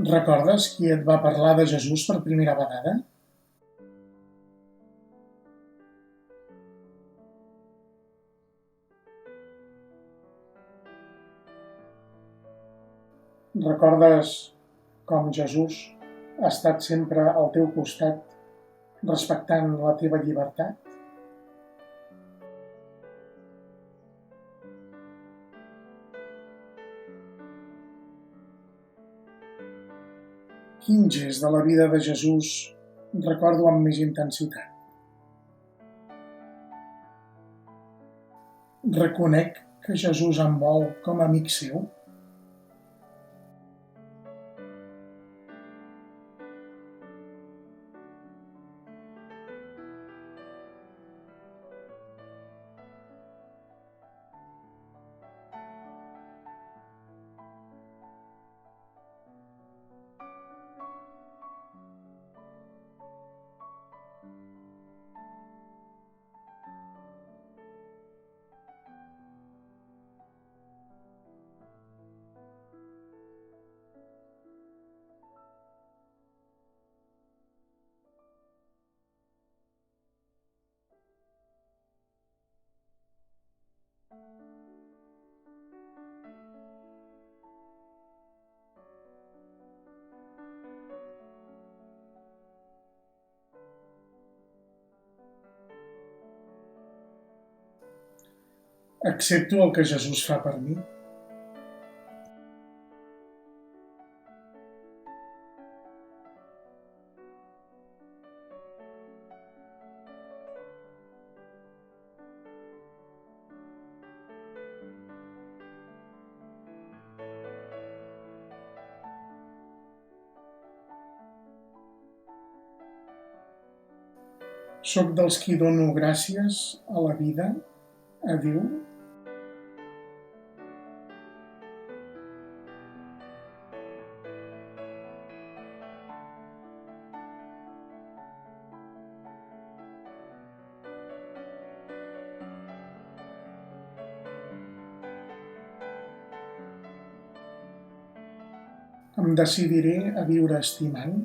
Recordes qui et va parlar de Jesús per primera vegada? Recordes com Jesús ha estat sempre al teu costat, respectant la teva llibertat? Quin gest de la vida de Jesús recordo amb més intensitat? Reconec que Jesús em vol com a amic seu? Accepto el que Jesús fa per mi. Soc dels qui dono gràcies a la vida, a Déu. Em decidiré a viure estimant.